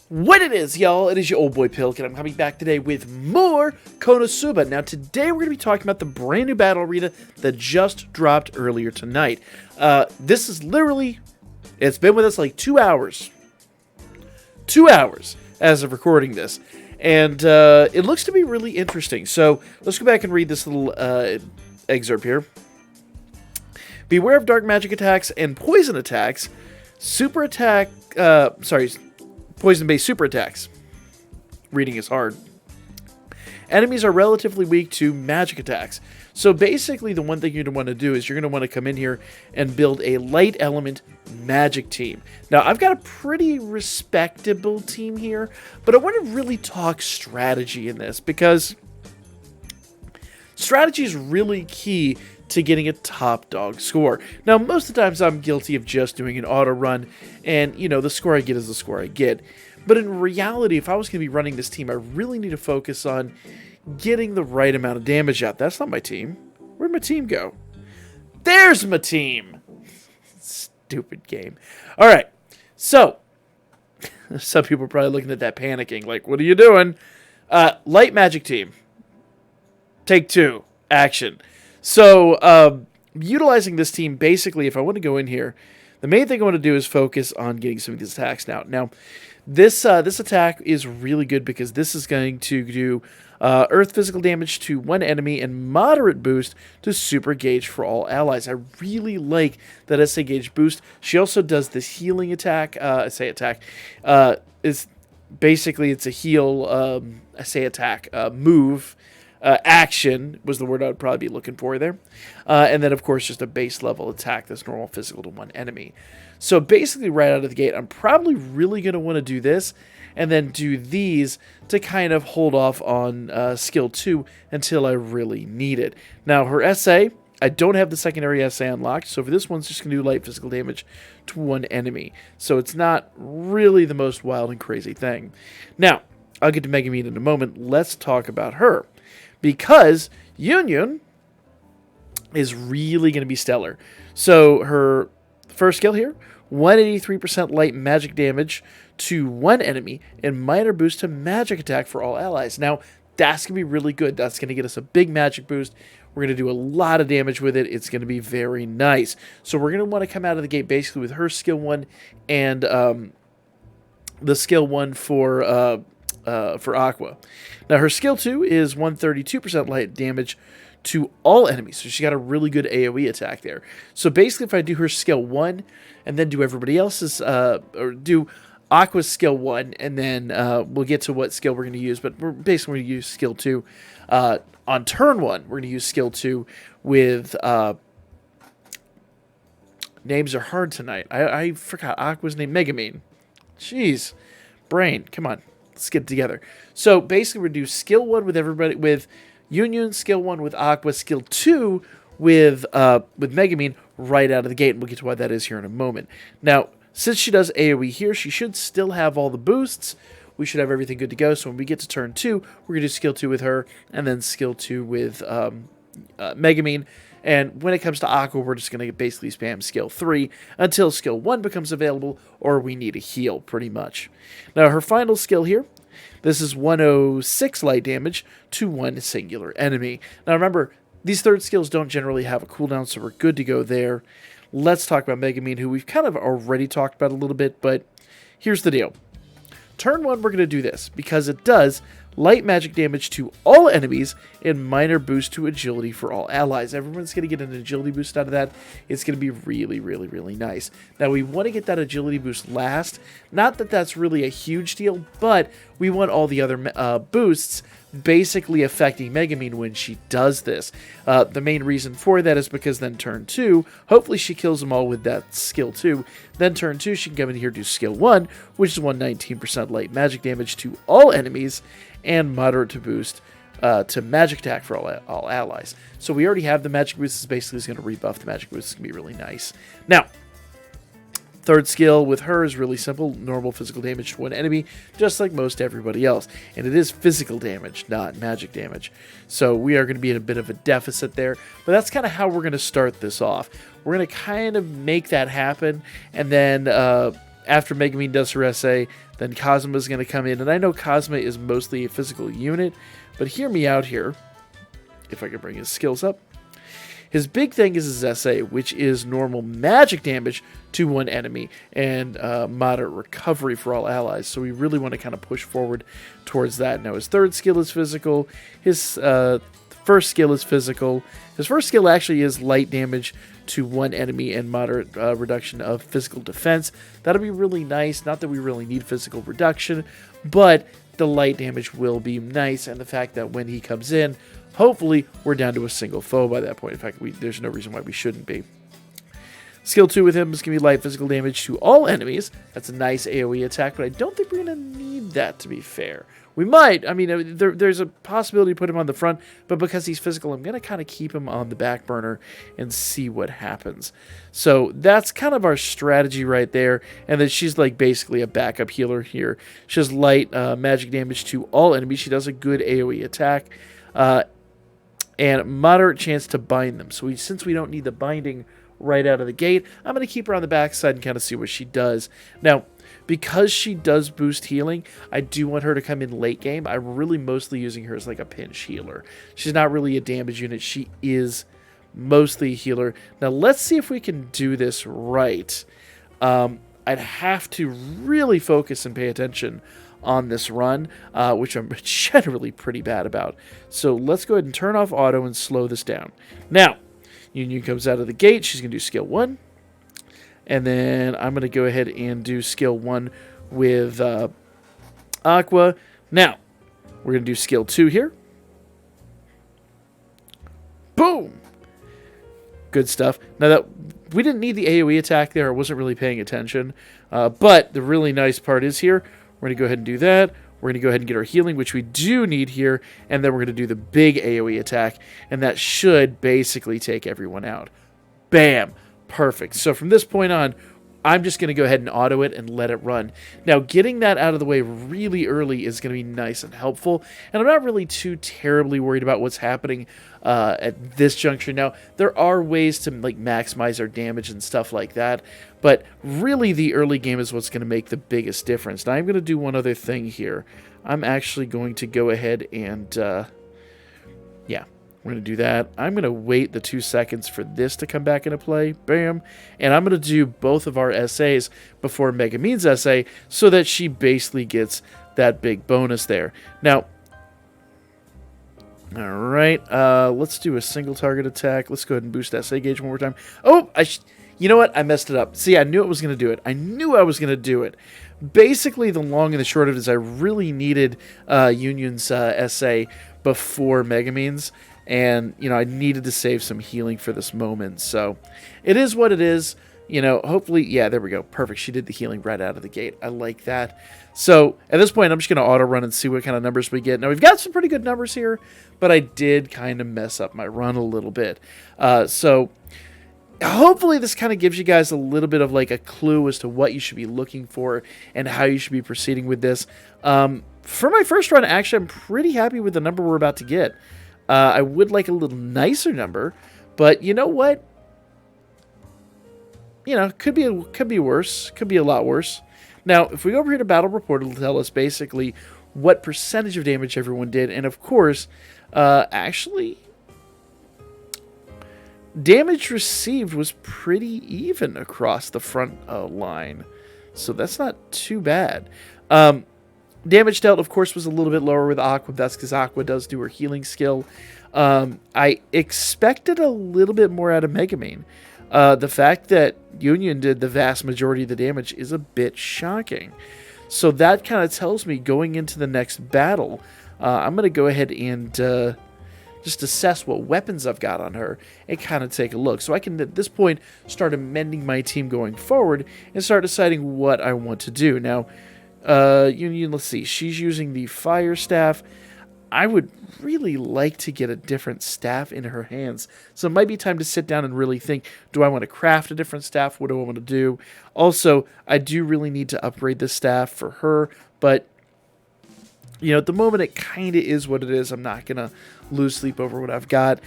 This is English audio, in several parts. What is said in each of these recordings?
What it is, y'all, it is your old boy Pilk, and I'm coming back today with more Konosuba. Now, today we're going to be talking about the brand new battle arena that just dropped earlier tonight. This is literally, it's been with us like 2 hours. 2 hours as of recording this. And it looks to be really interesting. So, let's go back and read this little excerpt here. Beware of dark magic attacks and poison attacks. Poison-based super attacks. Reading is hard. Enemies are relatively weak to magic attacks. So basically the one thing you're going to want to do is you're going to want to come in here and build a light element magic team. Now I've got a pretty respectable team here, but I want to really talk strategy in this because strategy is really key to getting a top dog score. Now, most of the times I'm guilty of just doing an auto run, and, you know, the score I get is the score I get. But in reality, if I was going to be running this team, I really need to focus on getting the right amount of damage out. That's not my team. Where'd my team go? There's my team! Stupid game. Alright, so, some people are probably looking at that panicking, like, what are you doing? Light magic team. Take 2. Action. So, utilizing this team, basically, if I want to go in here, the main thing I want to do is focus on getting some of these attacks out. Now, this attack is really good because this is going to do earth physical damage to one enemy and moderate boost to super gauge for all allies. I really like that SA gauge boost. She also does this healing attack. It's basically it's a heal SA attack move. Action was the word I would probably be looking for there. And then, of course, just a base level attack that's normal physical to one enemy. So basically, right out of the gate, I'm probably really going to want to do this and then do these to kind of hold off on skill 2 until I really need it. Now, her SA, I don't have the secondary SA unlocked, so for this one's just going to do light physical damage to one enemy. So it's not really the most wild and crazy thing. Now, I'll get to Megumin in a moment. Let's talk about her. Because Union is really going to be stellar. So her first skill here, 183% light magic damage to one enemy and minor boost to magic attack for all allies. Now, that's going to be really good. That's going to get us a big magic boost. We're going to do a lot of damage with it. It's going to be very nice. So we're going to want to come out of the gate basically with her skill 1 and the skill 1 for Aqua. Now, her skill 2 is 132% light damage to all enemies. So she got a really good AoE attack there. So basically, if I do her skill 1 and then do everybody else's, or do Aqua's skill 1, and then we'll get to what skill we're going to use, but we're basically going to use skill 2. On turn 1, we're going to use skill 2 with... names are hard tonight. I forgot Aqua's name. Megumin. Jeez. Brain. Come on. Let's get it together. So basically, we're going to do skill 1 with everybody, with Union, skill 1 with Aqua, skill 2 with Megumin right out of the gate. And we'll get to why that is here in a moment. Now, since she does AoE here, she should still have all the boosts. We should have everything good to go. So when we get to turn 2, we're going to do skill 2 with her, and then skill 2 with Megumin. And when it comes to Aqua, we're just going to basically spam skill 3 until skill 1 becomes available, or we need a heal, pretty much. Now, her final skill here, this is 106 light damage to one singular enemy. Now, remember, these third skills don't generally have a cooldown, so we're good to go there. Let's talk about Megumin, who we've kind of already talked about a little bit, but here's the deal. Turn 1, we're going to do this, because it does light magic damage to all enemies and minor boost to agility for all allies. Everyone's going to get an agility boost out of that. It's going to be really, really, really nice. Now, we want to get that agility boost last. Not that that's really a huge deal, but we want all the other boosts basically affecting Megumin when she does this. The main reason for that is because then turn 2, hopefully she kills them all with that skill 2. Then turn 2, she can come in here and do skill 1, which is 119% light magic damage to all enemies and moderate to boost to magic attack for all allies. So we already have the magic boost. This basically is going to rebuff the magic boost. It's going to be really nice. Now, third skill with her is really simple. Normal physical damage to one enemy, just like most everybody else. And it is physical damage, not magic damage. So we are going to be in a bit of a deficit there. But that's kind of how we're going to start this off. We're going to kind of make that happen. And then after Megumin does her SA, then Kazuma's going to come in. And I know Kazuma is mostly a physical unit, but hear me out here. If I can bring his skills up. His big thing is his SA, which is normal magic damage to one enemy and moderate recovery for all allies. So we really want to kind of push forward towards that. Now his third skill is physical. His first skill is physical. His first skill actually is light damage to one enemy and moderate reduction of physical defense. That'll be really nice. Not that we really need physical reduction, but the light damage will be nice. And the fact that when he comes in, hopefully we're down to a single foe by that point. In fact, there's no reason why we shouldn't be. Skill 2 with him is going to be light physical damage to all enemies. That's a nice AoE attack, but I don't think we're going to need that, to be fair. We might. I mean, there's a possibility to put him on the front, but because he's physical, I'm going to kind of keep him on the back burner and see what happens. So that's kind of our strategy right there. And then she's like basically a backup healer here. She has light magic damage to all enemies. She does a good AoE attack. And moderate chance to bind them. So since we don't need the binding right out of the gate, I'm going to keep her on the backside and kind of see what she does. Now, because she does boost healing, I do want her to come in late game. I'm really mostly using her as like a pinch healer. She's not really a damage unit. She is mostly a healer. Now, let's see if we can do this right. I'd have to really focus and pay attention on this run, which I'm generally pretty bad about. So let's go ahead and turn off auto and slow this down. Now, Union comes out of the gate. She's going to do skill 1. And then I'm going to go ahead and do skill 1 with Aqua. Now, we're going to do skill 2 here. Boom! Good stuff. Now, that we didn't need the AoE attack there. I wasn't really paying attention. But the really nice part is here, we're going to go ahead and do that. We're going to go ahead and get our healing, which we do need here. And then we're going to do the big AoE attack. And that should basically take everyone out. Bam! Perfect. So from this point on, I'm just going to go ahead and auto it and let it run. Now, getting that out of the way really early is going to be nice and helpful. And I'm not really too terribly worried about what's happening at this juncture. Now, there are ways to like maximize our damage and stuff like that. But really, the early game is what's going to make the biggest difference. Now, I'm going to do one other thing here. I'm actually going to go ahead and, yeah. We're going to do that. I'm going to wait the 2 seconds for this to come back into play. Bam. And I'm going to do both of our SAs before Megumin's SA so that she basically gets that big bonus there. Now, all right. Let's do a single target attack. Let's go ahead and boost SA gauge one more time. Oh, you know what? I messed it up. See, I knew it was going to do it. I knew I was going to do it. Basically, the long and the short of it is I really needed Union's SA before Megumin's. And, you know, I needed to save some healing for this moment. So it is what it is. You know, hopefully, yeah, there we go. Perfect. She did the healing right out of the gate. I like that. So at this point, I'm just going to auto run and see what kind of numbers we get. Now, we've got some pretty good numbers here, but I did kind of mess up my run a little bit. So hopefully this kind of gives you guys a little bit of like a clue as to what you should be looking for and how you should be proceeding with this. For my first run, actually, I'm pretty happy with the number we're about to get. I would like a little nicer number, but you know what? You know, could be worse. Could be a lot worse. Now, if we go over here to Battle Report, it'll tell us basically what percentage of damage everyone did. And of course, actually, damage received was pretty even across the front line. So that's not too bad. Damage dealt, of course, was a little bit lower with Aqua. That's because Aqua does do her healing skill. I expected a little bit more out of Megumin. The fact that Union did the vast majority of the damage is a bit shocking. So that kind of tells me going into the next battle, I'm going to go ahead and just assess what weapons I've got on her and kind of take a look. So I can, at this point, start amending my team going forward and start deciding what I want to do. Now, Union, let's see. She's using the fire staff. I would really like to get a different staff in her hands. So it might be time to sit down and really think, do I want to craft a different staff? What do I want to do? Also, I do really need to upgrade the staff for her, but you know, at the moment, it kind of is what it is. I'm not going to lose sleep over what I've got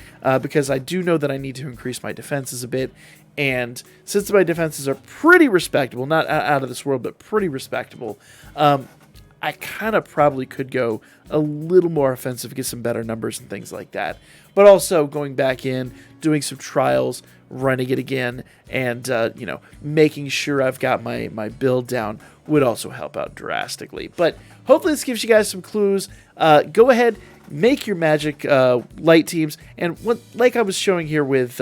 because I do know that I need to increase my defenses a bit. And since my defenses are pretty respectable, not out of this world, but pretty respectable, I kind of probably could go a little more offensive, get some better numbers and things like that. But also going back in, doing some trials, running it again, and making sure I've got my build down would also help out drastically. But hopefully this gives you guys some clues. Go ahead, make your magic light teams, and like I was showing here with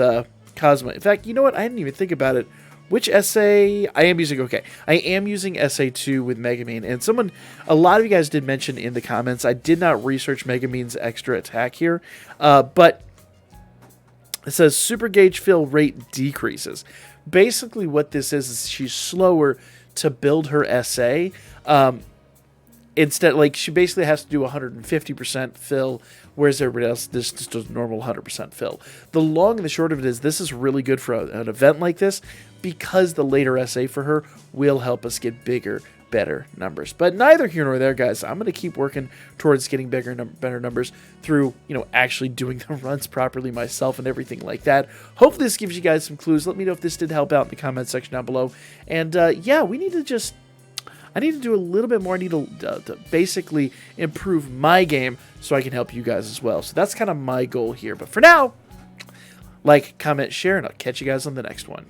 Cosmo. In fact, you know what? I didn't even think about it. Which essay I am using? Okay, I am using essay 2 with Megumin, and a lot of you guys did mention in the comments. I did not research Megumin's extra attack here, but it says super gauge fill rate decreases. Basically, what this is she's slower to build her essay. Instead, like she basically has to do 150% fill, whereas everybody else this just does normal 100% fill. The long and the short of it is this is really good for an event like this because the later essay for her will help us get bigger, better numbers. But neither here nor there, guys. I'm going to keep working towards getting bigger, better numbers through actually doing the runs properly myself and everything like that. Hopefully this gives you guys some clues. Let me know if this did help out in the comment section down below. And yeah, I need to do a little bit more. I need to basically improve my game so I can help you guys as well. So that's kind of my goal here. But for now, like, comment, share, and I'll catch you guys on the next one.